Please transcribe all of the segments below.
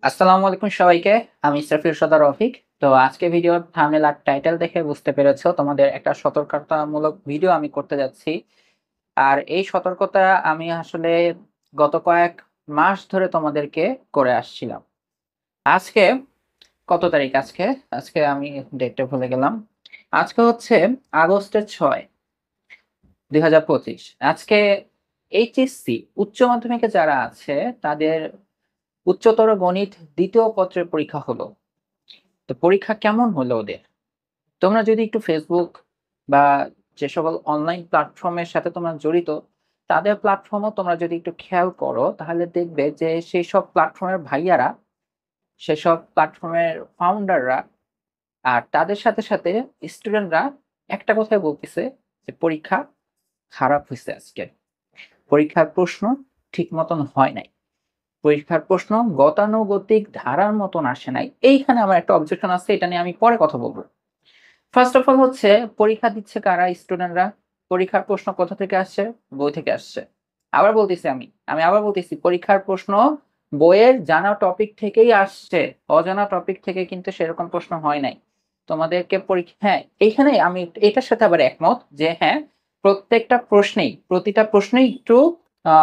আসসালামু আলাইকুম সবাইকে। আমি ইসরাফিল সদর রফিক। তো আজকে ভিডিওর থাম্বনেল আর টাইটেল দেখে বুঝতে পেরেছো তোমাদের একটা সতর্কতামূলক ভিডিও আমি করতে যাচ্ছি। আর এই সতর্কতা আমি আসলে গত কয়েক মাস ধরে তোমাদেরকে করে আসছিলাম। আজকে কত তারিখ আজকে? আজকে আমি ডেটটা ভুলে গেলাম। আজকে হচ্ছে আগস্টের ৬, ২০২৫। আজকে এইচএসসি উচ্চ মাধ্যমিকে যারা আছে তাদের উচ্চতর গণিত ২য় পত্রের পরীক্ষা হলো। তো পরীক্ষা কেমন হলো ওদের? তোমরা যদি একটু Facebook বা যে সকল অনলাইন প্ল্যাটফর্মের সাথে তোমরা জড়িত, তাদের প্ল্যাটফর্মও তোমরা যদি একটু খেয়াল করো, তাহলে দেখবে যে সেইসব প্ল্যাটফর্মের ভাইয়ারা, সেসব প্ল্যাটফর্মের ফাউন্ডাররা আর তাদের সাথে স্টুডেন্টরা একটা কথাই বলতেছে যে, "পরীক্ষা খারাপ হইছে আজকে। পরীক্ষার প্রশ্ন ঠিক মতন হয় নাই। পরীক্ষার প্রশ্ন গতানুগতিক ধারার মতন আসে নাই।" এইখানে আমার একটা অবজেকশন আছে, এটা নিয়ে আমি পরে কথা বলব। ফার্স্ট অফ অল হচ্ছে পরীক্ষা দিচ্ছে কারা? স্টুডেন্টরা। পরীক্ষার প্রশ্ন কোথা থেকে আসছে? বই থেকে আসছে। আবার বলতেছি আমি আবার বলতেছি পরীক্ষার প্রশ্ন বইয়ের জানা টপিক থেকেই আসছে। অজানা টপিক থেকে কিন্তু সেরকম প্রশ্ন হয় নাই। তোমাদেরকে হ্যাঁ, এইখানে আমি এটার সাথে আবার একমত যে হ্যাঁ, প্রতিটা প্রশ্নেই একটু আ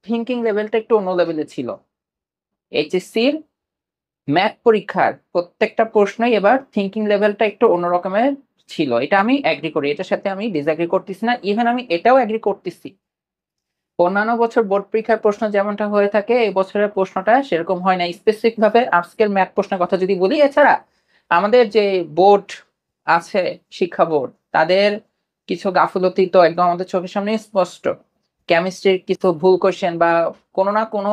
থিংকিং লেভেলটা একটু অন্য লেভেলে ছিল। এইচএসসির ম্যাথ পরীক্ষার প্রত্যেকটা প্রশ্নই এবার থিংকিং লেভেলটা একটু অন্য রকমের ছিল। এটা আমি এগ্রি করি। এটার সাথে আমি ডিসএগ্রি করতেছি না। ইভেন আমি এটাও এগ্রি করতেছি। অন্যান্য বছর বোর্ড পরীক্ষার প্রশ্ন যেমনটা হয়ে থাকে, এই বছরের প্রশ্নটা সেরকম হয় নাই। স্পেসিফিক ভাবে আজকের ম্যাথ প্রশ্নের কথা যদি বলি, এছাড়া আমাদের যে বোর্ড আছে, শিক্ষা বোর্ড, তাদের কিছু গাফিলতি তো একদম আমাদের চোখের সামনেই স্পষ্ট। কেমিস্ট্রির কিছু ভুল কোয়েশ্চেন বা কোনো না কোনো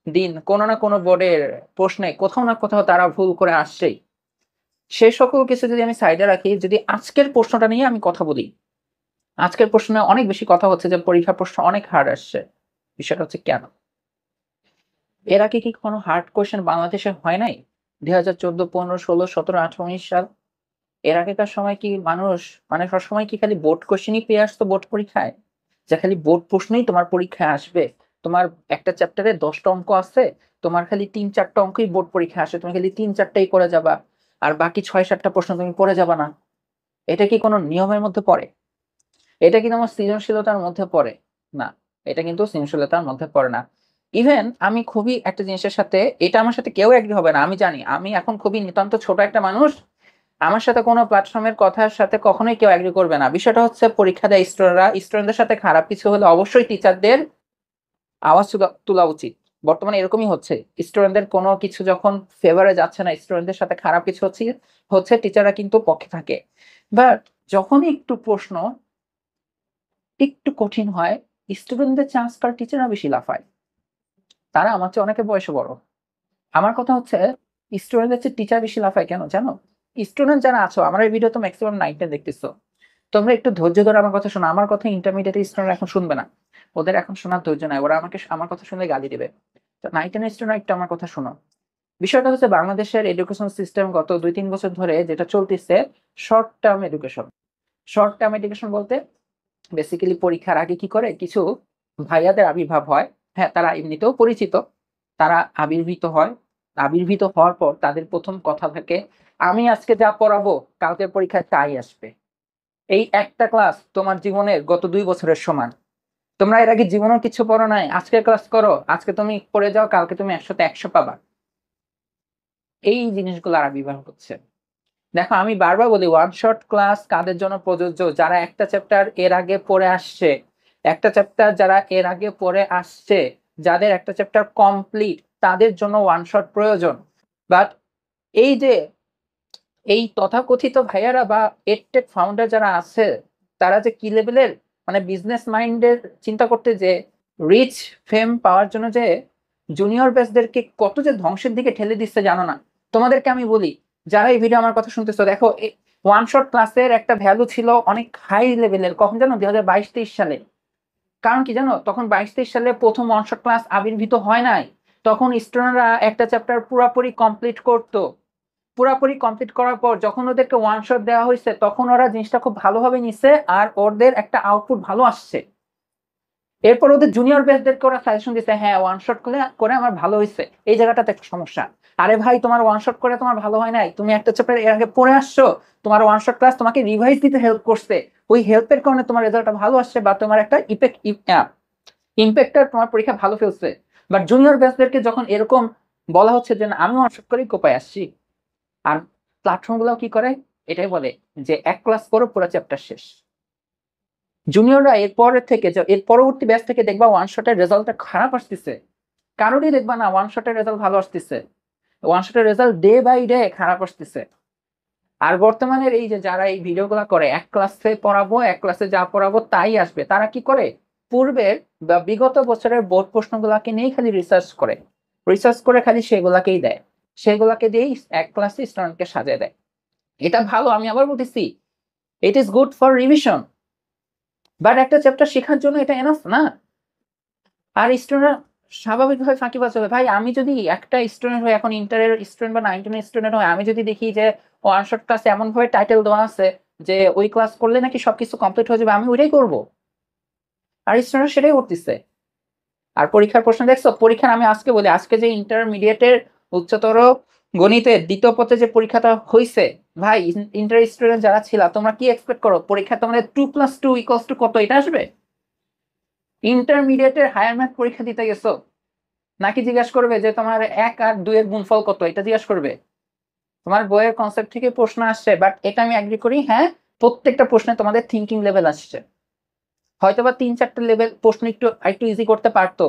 দিন, কোনো না কোনো বোর্ডের প্রশ্নে কোথাও না কোথাও তারা ভুল করে আসছেই। সে সকল কিছু যদি আমি সাইডে রাখি, যদি আজকের প্রশ্নটা নিয়ে আমি কথা বলি, আজকের প্রশ্নে অনেক বেশি কথা হচ্ছে যে পরীক্ষার প্রশ্ন অনেক হার্ড আসছে। বিষয়টা হচ্ছে কেন? এর আগে কি কোনো হার্ড কোয়েশ্চেন বাংলাদেশে হয় নাই? ২০১৪, ১৫, ১৬, ১৭, ১৮, ১৯ সাল। এর আগেকার সময় কি মানুষ মানে সবসময় কি খালি বোর্ড কোয়েশ্চেনই পেয়ে আসতো বোর্ড পরীক্ষায়? যে খালি বোর্ড প্রশ্নই তোমার পরীক্ষায় আসবে। তোমার একটা চ্যাপ্টারে ১০ টা অঙ্ক আছে, তোমার খালি ৩-৪ টা অঙ্কই বোর্ড পরীক্ষায় আসে। তুমি খালি ৩-৪ টাই করে যাবা। আর বাকি ৬-৭ টা প্রশ্ন তুমি পড়ে যাবা না। এটা কি কোনো নিয়মের মধ্যে পড়ে? এটা কি তোমার সৃজনশীলতার মধ্যে পড়ে? না, এটা কিন্তু সৃজনশীলতার মধ্যে পড়ে না। ইভেন আমি খুবই একটা জিনিসের সাথে, এটা আমার সাথে কেউ এগ্রি হবে না। আমি জানি। আমি এখন খুবই নিতান্ত ছোট একটা মানুষ। আমার সাথে কোনো প্ল্যাটফর্মের কথার সাথে কখনোই কেউ এগ্রি করবে না। বিষয়টা হচ্ছে পরীক্ষা দেয় স্টুডেন্টরা। স্টুডেন্টদের সাথে খারাপ কিছু হলে অবশ্যই টিচারদের আওয়াজ তোলা উচিত। বর্তমানে এরকমই হচ্ছে। স্টুডেন্টদের কোনো কিছু যখন ফেভারে যাচ্ছে না, স্টুডেন্টদের সাথে খারাপ কিছু হচ্ছে টিচাররা কিন্তু পক্ষে থাকে। বাট যখনই একটু প্রশ্ন একটু কঠিন হয়, স্টুডেন্টদের চান্স কার টিচাররা বেশি লাফায়। তারা আমার চেয়ে অনেকে বয়সে বড়। আমার কথা হচ্ছে স্টুডেন্টদের চেয়ে টিচার বেশি লাফায় কেন জানো? স্টুডেন্ট যারা আছো, আমার এই ভিডিও তো মেক্সিমাম 9, 10 দেখতেছো। তোমরা একটু ধৈর্য ধরে আমার কথা শোনো। আমার কথা ইন্টারমিডিয়েট এর স্টুডেন্ট এখন শুনবে না। ওদের এখন শোনার ধৈর্য নাই। ওরা আমার কথা শুনলে গালি দিবে। তো 9, 10 এর স্টুডেন্ট একটু আমার কথা শোনো। বিষয়টা হচ্ছে বাংলাদেশের এডুকেশন সিস্টেম গত ২-৩ বছর ধরে যেটা চলতেছে short term education. Short term education বলতে বেসিক্যালি পরীক্ষার আগে কি করে কিছু ভাইয়াদের আবির্ভাব হয়। হ্যাঁ, তারা এমনিতেও পরিচিত। তারা আবির্ভূত হয়। আবির্ভূত হওয়ার পর তাদের ১ম কথা থাকে, "আমি আজকে যা পড়াবো কালকের পরীক্ষায় তাই আসবে।" এই একটা ক্লাস তোমার জীবনের গত ২ বছরের সমান। তোমরা এর আগে জীবনেও কিছু পড়ো নাই। আজকের ক্লাস করো। আজকে তুমি পড়ে যাও, কালকে তুমি ১০০ তে ১০০ পাবা। এই জিনিসগুলো আবির্ভাব হচ্ছে। দেখো আমি বারবার বলি ওয়ান শট ক্লাস কাদের জন্য প্রযোজ্য? যারা একটা চ্যাপ্টার এর আগে পড়ে আসছে। একটা চ্যাপ্টার যারা এর আগে পড়ে আসছে, যাদের একটা চ্যাপ্টার কমপ্লিট তাদের জন্য ওয়ান শট প্রয়োজন। বাট এই যে এই তথাকথিত ভাইয়ারা বা এডটেক ফাউন্ডার যারা আছে, তারা যে কি লেভেলের মানে বিজনেস মাইন্ডের চিন্তা করতে যে রিচ ফেম পাওয়ার জন্য যে জুনিয়র ব্যাচদেরকে কত যে ধ্বংসের দিকে ঠেলে দিচ্ছে জানো না? তোমাদেরকে আমি বলি, যারা এই ভিডিও আমার কথা শুনতেছো, দেখো ওয়ান শট ক্লাসের একটা ভ্যালু ছিল অনেক হাই লেভেলের। কখন জানো? ২০২২-২৩ সালে। কারণ কি জানো? তখন ২২-২৩ সালে ১ম ওয়ান শট ক্লাস আবির্ভূত হয় নাই। তখন স্টুডেন্টরা একটা চ্যাপ্টার পুরাপুরি কমপ্লিট করতো। পুরাপুরি কমপ্লিট করার পর যখন ওদেরকে ওয়ান শট দেওয়া হয়েছে, তখন ওরা জিনিসটা খুব ভালোভাবে নিছে আর ওদের একটা আউটপুট ভালো আসছে। এরপর ওদের জুনিয়র ব্যাচদেরকে ওরা সাজেশন দিচ্ছে, হ্যাঁ ওয়ান শট করে করে আমার ভালো হয়েছে, এই জায়গাটাতে একটা সমস্যা। আরে ভাই তোমার ওয়ান শট করে তোমার ভালো হয় নাই, তুমি একটা চ্যাপ্টার এর আগে পড়ে আসছো, তোমার ওয়ান শট ক্লাস তোমাকে রিভাইজ দিতে হেল্প করছে, ওই হেল্পের কারণে তোমার রেজাল্টটা ভালো আসছে বা তোমার একটা ইম্প্যাক্টটা তোমার পরীক্ষা ভালো ফেলছে। বাট জুনিয়র ব্যাচদেরকে যখন এরকম বলা হচ্ছে যে না, আমি ওয়ান শট করেই কোপায় আসছি, আর প্ল্যাটফর্ম গুলো কি করে, এটাই বলে যে এক ক্লাস করো পুরো চ্যাপ্টার শেষ। জুনিয়ররা এরপরের থেকে এর পরবর্তী ব্যাচ থেকে দেখবা ওয়ান শটের রেজাল্টটা খারাপ আসতেছে, কারোরই দেখবা না ওয়ান শটের রেজাল্ট ভালো আসতেছে, ওয়ান শটের রেজাল্ট ডে বাই ডে খারাপ আসতেছে। আর বর্তমানের এই যে যারা এই ভিডিওগুলো করে, এক ক্লাসে পড়াবো, এক ক্লাসে যা পড়াবো তাই আসবে, তারা কি করে, পূর্বের বা বিগত বছরের বোর্ড প্রশ্নগুলোকে নিয়েই খালি রিসার্চ করে খালি সেগুলাকেই দেয়, সেগুলাকে দিয়েই এক ক্লাসে স্টুডেন্টকে সাজিয়ে দেয়। এটা ভালো, আমি আবার বলতেছি, it is good for revision, but একটা চ্যাপ্টার শেখার জন্য এটা এনাফ না। আর স্টুডেন্ট স্বাভাবিকভাবে ফাঁকিবাজ হবে। ভাই আমি যদি একটা স্টুডেন্ট হই, এখন ইন্টারের স্টুডেন্ট বা 9-10 স্টুডেন্ট হয়, আমি যদি দেখি যে ওয়ান শট ক্লাসে এমন ভাবে টাইটেল দেওয়া আছে যে ওই ক্লাস করলে নাকি সবকিছু কমপ্লিট হয়ে যাবে, আমি ওইটাই করবো। আর স্টুডেন্ট সেটাই করতেছে। আর পরীক্ষার প্রশ্ন দেখছো, পরীক্ষার আমি আজকে বলি, আজকে যে ইন্টারমিডিয়েটের উচ্চতর গণিতের দ্বিতীয় পথে যে পরীক্ষাটা হয়েছে, ভাই ইন্টার স্টুডেন্ট যারা ছিল, তোমরা কি এক্সপেক্ট করো পরীক্ষা তোমাদের 2+2 = কত এটা আসবে? ইন্টারমিডিয়েটের হায়ার ম্যাথ পরীক্ষা দিতে গেছো, নাকি জিজ্ঞাসা করবে যে তোমার 1 আর 2 এর গুণফল কত, এটা জিজ্ঞাসা করবে? তোমার বইয়ের কনসেপ্ট থেকে প্রশ্ন আসছে, বাট এটা আমি এগ্রি করি, হ্যাঁ প্রত্যেকটা প্রশ্নে তোমাদের থিঙ্কিং লেভেল আসছে, হয়তোবা 3-4টা লেভেল প্রশ্ন একটু ইজি করতে পারতো,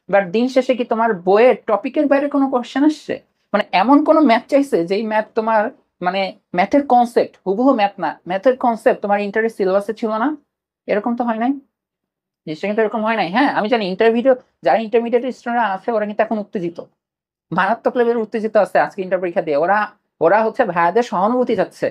বাট দিন শেষে কি তোমার বইয়ের টপিকের বাইরে কোনো কোশ্চেন আসছে? মানে এমন কোনো ম্যাথ চাইছে যেই ম্যাথ তোমার, মানে ম্যাথের কনসেপ্ট হুবহু ম্যাথ না, ম্যাথের কনসেপ্ট তোমার ইন্টারের সিলেবাসে ছিল না? এরকম তো হয় নাই, নিশ্চয়ই কিন্তু এরকম হয় নাই। হ্যাঁ আমি জানি যারা ইন্টারমিডিয়েট স্টুডেন্টরা আছে ওরা কিন্তু এখন উত্তেজিত, মারাত্মক লেভেলের উত্তেজিত আছে আজকে ইন্টার পরীক্ষা দিয়ে। ওরা ওরা হচ্ছে ভাইয়াদের সহানুভূতি যাচ্ছে,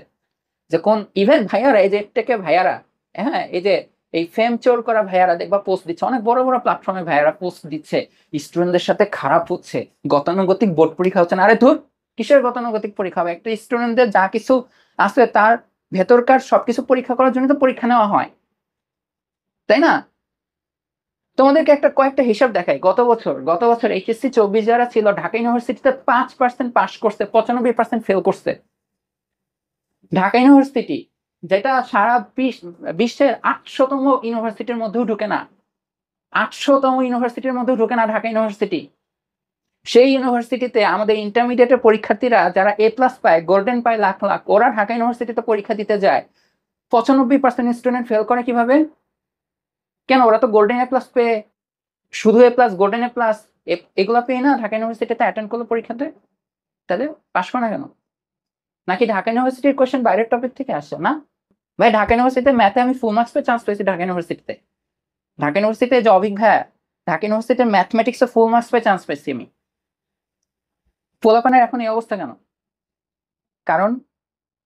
যে কোন ইভেন ভাইয়ারা, এই যে টেকে ভাইয়ারা, হ্যাঁ এই যে এই ফেম চোর করা ভাইয়ারা দেখবা পোস্ট দিচ্ছে, অনেক বড় বড় প্ল্যাটফর্মে ভাইয়ারা পোস্ট দিচ্ছে স্টুডেন্টদের সাথে খারাপ হচ্ছে, গতানুগতিক বোর্ড পরীক্ষা হচ্ছে না। আরে ধুর, কিসের গতানুগতিক পরীক্ষা হবে? একটা স্টুডেন্টদের যা কিছু আছে তার ভেতরকার সবকিছু পরীক্ষা করার জন্য তো পরীক্ষা নেওয়া হয়, তাই না? তোমাদেরকে কয়েকটা হিসাব দেখাই। গত বছর এইচএসসি 24 যারা ছিল, ঢাকা ইউনিভার্সিটিতে 5% পাস করছে, 95% ফেল করছে। ঢাকা ইউনিভার্সিটি, যেটা সারা বিশ্বের 800তম ইউনিভার্সিটির মধ্যেও ঢুকে না, 800তম ইউনিভার্সিটির মধ্যেও ঢুকে না ঢাকা ইউনিভার্সিটি। সেই ইউনিভার্সিটিতে আমাদের ইন্টারমিডিয়েটের পরীক্ষার্থীরা যারা A+ পায়, গোল্ডেন পায় লাখ লাখ, ওরা ঢাকা ইউনিভার্সিটিতে পরীক্ষা দিতে যায়, 95% স্টুডেন্ট ফেল করে কিভাবে? কেন? ওরা তো গোল্ডেন A+ পেয়ে, শুধু A+, গোল্ডেন A+, এগুলা পেয়ে না ঢাকা ইউনিভার্সিটিতে অ্যাটেন্ড করলো পরীক্ষাতে, তাহলে পাস করে না কেন? নাকি ঢাকা ইউনিভার্সিটির কোশ্চেন বাইরের টপিক থেকে আসে না? ভাই ঢাকা ইউনিভার্সিটিতে ম্যাথে আমি ফুল মার্কস পেয়ে চান্স পেয়েছি ঢাকা ইউনিভার্সিটিতে। ঢাকা ইউনিভার্সিটিতে যে অভিজ্ঞ, হ্যাঁ ঢাকা ইউনিভার্সিটিতে ম্যাথমেটিক্সে ফুল মার্কস পেয়ে চান্স পেয়েছি আমি। পোলাপানের এখন এই অবস্থা কেন? কারণ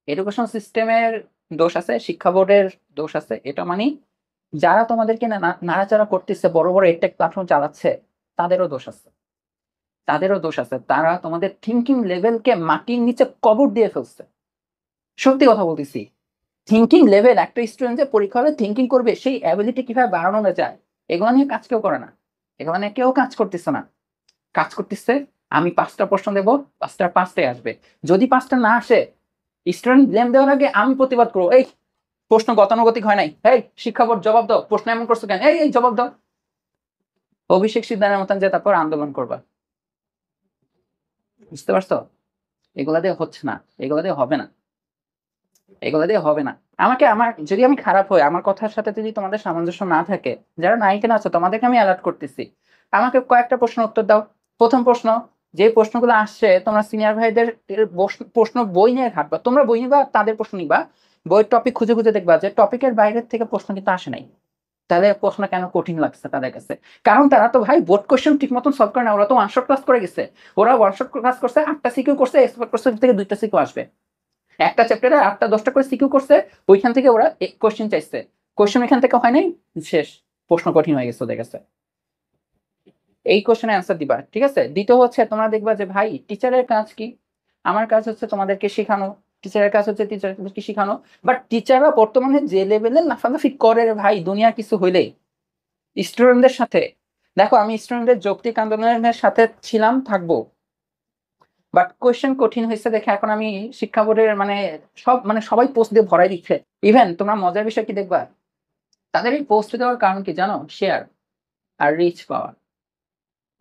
এডুকেশন সিস্টেমের দোষ আছে, শিক্ষা বোর্ডের দোষ আছে, এটা মানে যারা তোমাদেরকে নাড়াচাড়া করতেছে, বড় বড় এডটেক প্ল্যাটফর্ম চালাচ্ছে, তাদেরও দোষ আছে, তারা তোমাদের থিঙ্কিং লেভেলকে মাটির নিচে কবর দিয়ে ফেলছে। সত্যি কথা বলতেছি, থিঙ্কিং লেভেল, একটা স্টুডেন্ট যে পরীক্ষা হলে থিঙ্কিং করবে, সেই অ্যাবিলিটি কিভাবে বাড়ানো যায়, এগুলো নিয়ে কাজ কেউ করে না, এগুলো নিয়ে কেউ কাজ করতেছে না। কাজ করতেছে আমি 5টা প্রশ্ন দেবো, 5টার 5টাই আসবে, যদি 5টা না আসে স্টুডেন্ট ব্লেম দেওয়ার আগে আমি প্রতিবাদ করবো, এই প্রশ্ন গতানুগতিক হয় নাই, এই শিক্ষা বোর্ড জবাব দাও, প্রশ্ন এমন করছো কেন, এই জবাব দাও। অভিষেক সিদ্ধান্তের মতন যে তারপর আন্দোলন করবা। বুঝতে পারছো? এগুলা দিয়ে হচ্ছে না, এগুলা দিয়ে হবে না, এগুলা দিয়ে হবে না। যদি আমি খারাপ হই, আমার কথার সাথে যদি তোমাদের সামঞ্জস্য না থাকে, যারা 9-10 আছো তোমাদেরকে আমি অ্যালার্ট করতেছি, আমাকে কয়েকটা প্রশ্ন উত্তর দাও। প্রথম প্রশ্ন, যে প্রশ্নগুলো আসছে তোমরা সিনিয়র ভাইদের প্রশ্ন বই নিয়ে ঘাটবা, তোমরা বই নিবা, তাদের প্রশ্ন নিবা, বইয়ের টপিক খুঁজে খুঁজে দেখবা যে টপিকের বাইরের থেকে প্রশ্ন কিন্তু আসে নাই। তাহলে প্রশ্ন কেন কঠিন লাগছে তাদের কাছে? কারণ তারা তো ভাই বোর্ড কোয়েশ্চেন ঠিক মতন সলভ করে না, ওরা তো ওয়ান শট ক্লাস করে গেছে, ওরা ওয়ান শট ক্লাস করছে, 8টা সিকিউ করছে, এক্সপেক্ট করছে থেকে 2টা সিকিউ আসবে, একটা চ্যাপ্টারে 8টা 10টা করে সিকিউ করছে, ওইখান থেকে ওরা কোয়েশ্চেন চাইছে, কোয়েশ্চেন এখান থেকে হয় নাই, শেষ, প্রশ্ন কঠিন হয়ে গেছে ওদের কাছে। এই কোয়েশ্চেনের অ্যান্সার দিবা, ঠিক আছে? দ্বিতীয় হচ্ছে তোমরা দেখবা যে ভাই টিচারের কাজ কি? আমার কাজ হচ্ছে তোমাদেরকে শেখানো, টিচারের কাজ হচ্ছে টিচারকে শেখানো, বাট টিচাররা বর্তমানে যে লেভেলে লাফালাফি করে রে ভাই, দুনিয়ার কিছু হইলেই স্টুডেন্টদের সাথে। দেখো আমি স্টুডেন্টদের যৌক্তিক আন্দোলনের সাথে ছিলাম, থাকবো, বাট কোয়েশ্চেন কঠিন হয়েছে দেখে এখন আমি শিক্ষা বোর্ডের সবাই পোস্ট দিয়ে ভরাই দিচ্ছে। ইভেন তোমরা মজার বিষয় কি দেখবা, তাদের এই পোস্ট দেওয়ার কারণ কি জানো? শেয়ার আর রিচ পাওয়া।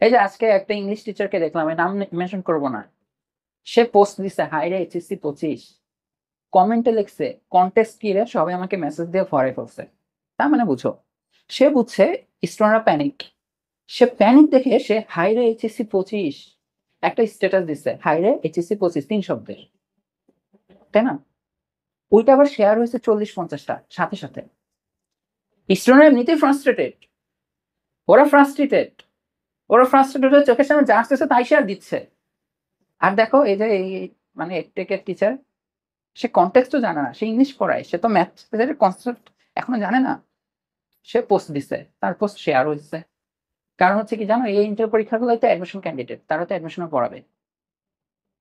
এই যে আজকে একটা ইংলিশ টিচারকে দেখলাম, আমি নাম মেনশন করবো না, সে পোস্ট দিছে হাইরে HSC 25, কমেন্টে লিখছে কন্টেস্ট কি রে, সবাই আমাকে মেসেজ দিয়ে ভরে ফেলছে। তার মানে বুঝো, সে বুঝছে স্টুডেন্টরা প্যানিক। সে প্যানিক দেখে সে হাইরে HSC 25 একটা স্ট্যাটাস দিচ্ছে, হাইরে HSC 25 3 শব্দের, তাই না? ওইটা আবার শেয়ার হয়েছে 40-50টা সাথে সাথে। স্টুডেন্ট এমনিতেই ফ্রাস্ট্রেটেড, ওরা ফ্রাস্ট্রেটেড হয়ে চোখের সামনে যা আসতেছে তাই শেয়ার দিচ্ছে। আর দেখো এই যে এই মানে টেকের টিচার, সে কনটেক্সটও জানে না, সে ইংলিশ পড়ায়, সে তো ম্যাথ কনসেপ্ট এখনো জানে না, সে পোস্ট দিছে, তার পোস্ট শেয়ার হয়েছে। কারণ হচ্ছে কি জানো, এই ইন্টার পরীক্ষাগুলোতে অ্যাডমিশন ক্যান্ডিডেট, তারা তো অ্যাডমিশনও পড়াবে,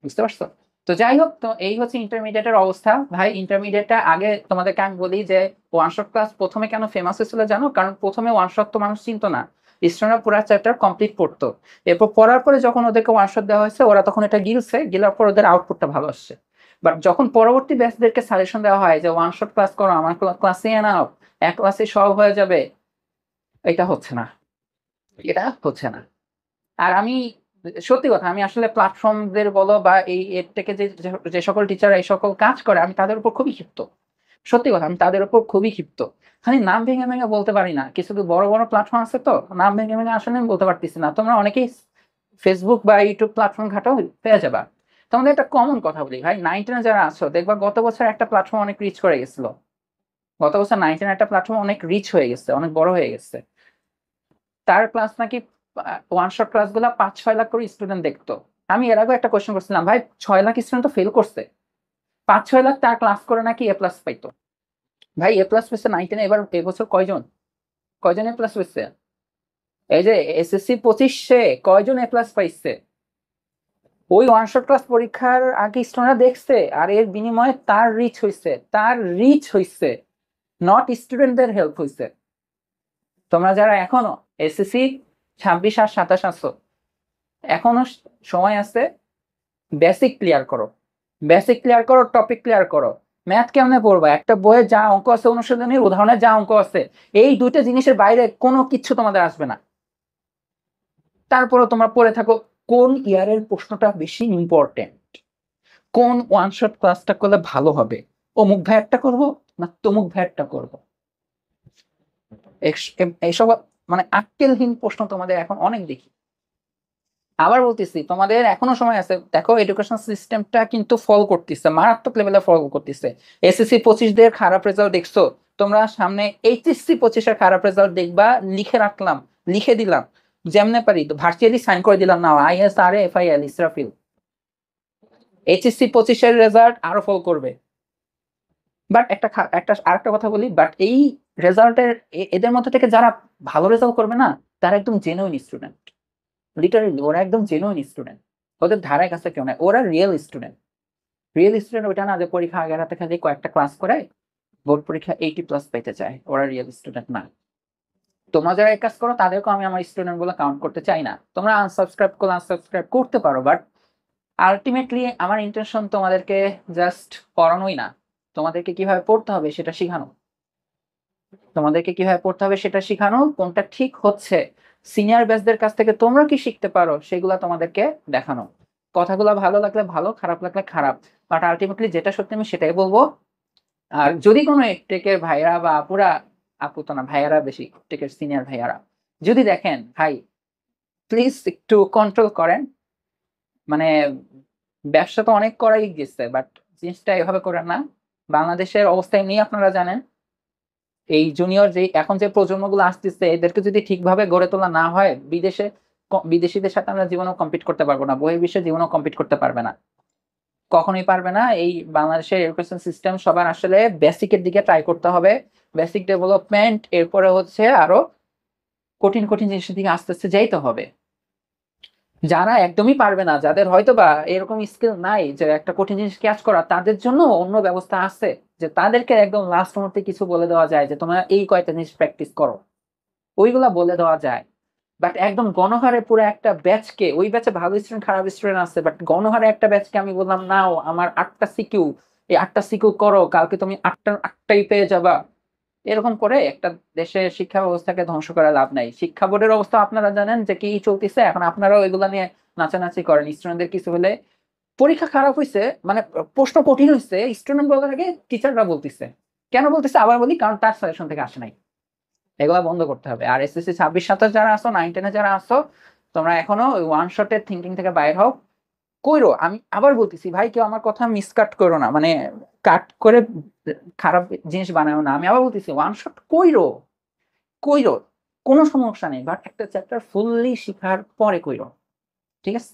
বুঝতে পারছো? তো যাই হোক, তো এই হচ্ছে ইন্টারমিডিয়েটের অবস্থা। ভাই ইন্টারমিডিয়েটটা আগে তোমাদেরকে আমি বলি যে ওয়ান শট ক্লাস প্রথমে কেন ফেমাস হয়েছিল জানো? কারণ প্রথমে ওয়ান শট তো মানুষ চিনতো না, স্টুডেন্টরা পুরো চ্যাপ্টার কমপ্লিট করতো, এরপর পড়ার পরে যখন ওদেরকে ওয়ান শট দেওয়া হয়েছে, ওরা তখন এটা গিলার পর ওদের আউটপুটটা ভালো আসছে। বাট যখন পরবর্তী ব্যাচদেরকে সাজেশন দেওয়া হয় যে ওয়ান শট ক্লাস করো, আমার ক্লাসে নাও, এক ক্লাসে সব হয়ে যাবে, এটা হচ্ছে না, এটা হচ্ছে না। আর আমি সত্যি কথা, আমি আসলে প্ল্যাটফর্মদের বলো বা এই এর থেকে যে যে সকল টিচার এই সকল কাজ করে, আমি তাদের উপর খুবই ক্ষিপ্ত। সত্যি কথা, আমি তাদের উপর খুবই ক্ষিপ্ত। খালি নাম ভেঙে ভেঙে বলতে পারি না, কিছু বড় বড় প্ল্যাটফর্ম আছে তো নাম ভেঙে ভেঙে আসলে আমি বলতে পারতেছি না। তোমরা অনেকেই ফেসবুক বা ইউটিউব প্ল্যাটফর্ম ঘাটাও পেয়ে যাবা। তোমাদের একটা কমন কথা বলি ভাই, 9-10 যারা আছো দেখবা গত বছর একটা প্ল্যাটফর্ম অনেক রিচ করে গেছিল, গত বছর 9-10 একটা প্ল্যাটফর্ম অনেক রিচ হয়ে গেছে, অনেক বড় হয়ে গেছে। তার ক্লাস নাকি ওয়ান শট ক্লাসগুলো 5-6 লাখ করে স্টুডেন্ট দেখতো। আমি এর আগে একটা কোয়েশ্চেন করছিলাম, ভাই 6 লাখ স্টুডেন্ট তো ফেল করছে, 5-6 লাখ তার ক্লাস করে নাকি এ প্লাস পাইতো। ভাই এ প্লাস পেয়েছে 9-10 এবার এবছর কয়জন, কয়জন এ প্লাস পেয়েছে? এই যে SSC 25 কয়জন এ প্লাস পাইছে? ওই ওয়ান শট ক্লাস পরীক্ষার আগে স্টুডেন্টরা দেখছে, আর এর বিনিময়ে তার রিচ হইছে, নট স্টুডেন্টদের হেল্প হইছে। তোমরা যারা এখনো SSC 26 আর 27 আছো, এখনো সময় আছে, বেসিক ক্লিয়ার করো, টপিক ক্লিয়ার করো। ম্যাথ কেমনে পড়বা? একটা বইয়ে যা অঙ্ক আছে, অনুশীলনীর উদাহরণে যা অঙ্ক আছে, এই দুইটা জিনিসের বাইরে কোনো কিছু তোমাদের আসবে না। তারপরে তোমরা পড়ে থাকো কোন ইয়ারের প্রশ্নটা বেশি ইম্পর্টেন্ট, কোন ওয়ান শট ক্লাসটা করলে ভালো হবে, অমুক ভাইয়ারটা করবো না তমুক ভাইয়ারটা করবো। এইসব মানে আক্কেলহীন প্রশ্ন তোমাদের এখন অনেক দেখি। আবার বলতেছি, তোমাদের এখনো সময় আছে। দেখো এডুকেশন সিস্টেমটা কিন্তু ফল করতেছে, মারাত্মক লেভেলে ফল করতেছে। SSC 25 দের খারাপ রেজাল্ট দেখছো, তোমরা সামনে HSC 25 এর খারাপ রেজাল্ট দেখবা, লিখে দিলাম, যেমনে পারি ভার্চুয়ালি সাইন করে দিলাম, না ISRA FIL ইসরাফিল, HSC 25 এর রেজাল্ট আরো ফল করবে। বাট আরেকটা কথা বলি, বাট এই রেজাল্টের এদের মধ্যে থেকে যারা ভালো রেজাল্ট করবে না, তারা একদম জেনুইন স্টুডেন্ট, লিটারেলি ওরা একদম জেনুইন স্টুডেন্ট, ওদের ধারে কাছে কেউ নাই, ওরা রিয়েল স্টুডেন্ট ওইটা না যে পরীক্ষা আগের হাতে খালি কয়েকটা ক্লাস করে বোর্ড পরীক্ষা 80+ পেতে চায়, ওরা রিয়েল স্টুডেন্ট না। তোমরা যারা এই কাজ করো তাদেরকেও আমি আমার স্টুডেন্ট বলে কাউন্ট করতে চাই না। তোমরা আনসাবস্ক্রাইব করতে পারো, বাট আলটিমেটলি আমার ইন্টেনশন তোমাদেরকে জাস্ট পড়ানোই না, তোমাদেরকে কিভাবে পড়তে হবে সেটা শিখানো, কোনটা ঠিক হচ্ছে, সিনিয়র ব্যাচদের কাছ থেকে তোমরা কি শিখতে পারো সেগুলা তোমাদেরকে দেখানো। কথাগুলো ভালো লাগলে ভালো, খারাপ লাগলে খারাপ, বাট আলটিমেটলি যেটা সত্যি আমি সেটাই বলবো। আর যদি কোনো টেকের ভাইয়ারা বা আপুরা, আপু তো না ভাইয়ারা বেশি, টেকের সিনিয়র ভাইয়ারা যদি দেখেন, ভাই প্লিজ একটু কন্ট্রোল করেন। মানে ব্যবসা তো অনেক করাই গেছে, বাট জিনিসটা এভাবে করেন না। বাংলাদেশের অবস্থা এমনি আপনারা জানেন, এই জুনিয়র যে এখন যে প্রজন্মগুলো আসতেছে, এদেরকে যদি ঠিকভাবে গড়ে তোলা না হয়, বিদেশিদের সাথে আমরা জীবনেও কম্পিট করতে পারবো না, বহির্বিশ্বে জীবনেও কম্পিট করতে পারবে না, কখনোই পারবে না। এই বাংলাদেশের এডুকেশন সিস্টেম সবার আসলে বেসিকের দিকে ট্রাই করতে হবে, বেসিক ডেভেলপমেন্ট, এরপরে হচ্ছে আরো কঠিন কঠিন জিনিসের দিকে আস্তে আস্তে যাইতে হবে। যারা একদমই পারবে না, যাদের হয়তো বা এরকম স্কিল নাই যে একটা কঠিন জিনিস ক্যাচ করা, তাদের জন্য অন্য ব্যবস্থা আছে, যে তাদেরকে একদম লাস্ট মুহূর্তে কিছু বলে দেওয়া যায় যে তোমরা এই কয়টা জিনিস প্র্যাকটিস করো, ওইগুলা বলে দেওয়া যায়। বাট একদম গণহারে পুরো একটা ব্যাচকে, ওই ব্যাচে ভালো স্টুডেন্ট খারাপ স্টুডেন্ট আছে, বাট গণহারে একটা ব্যাচকে আমি বললাম নাও আমার 8টা সিকিউ, এই 8টা সিকিউ করো, কালকে তুমি 8টাই পেয়ে যাবা। এরকম করে একটা দেশের শিক্ষা ব্যবস্থাকে ধ্বংস করা লাভ নাই। শিক্ষা বোর্ডের অবস্থা আপনারা জানেন যে কি চলতেছে, এখন আপনারাও এগুলা নিয়ে নাচানাচি করেন। স্টুডেন্টদের কিছু হলে পরীক্ষা খারাপ হয়েছে, মানে প্রশ্ন কঠিন হয়েছে, স্টুডেন্ট বলার আগে টিচাররা বলতেছে। কেন বলতেছে আবার বলি, কারণ তার সাজেশন থেকে আসে নাই। এগুলা বন্ধ করতে হবে। আর এসএসসি 26-27 যারা আসো, 9-10 যারা আসো, তোমরা এখনো ওই ওয়ান শটের থিঙ্কিং থেকে বাইর হও। কইরো, আমি আবার বলতেছি ভাই, কেউ আমার কথা মিসকাট করো না, মানে কাট করে খারাপ জিনিস বানাও না। আমি আবার বলতেছি ওয়ান শট কইরো, কইরো, কোনো সমস্যা নেই, বাট একটা চ্যাপ্টার ফুললি শিখার পরে কইরো, ঠিক আছে?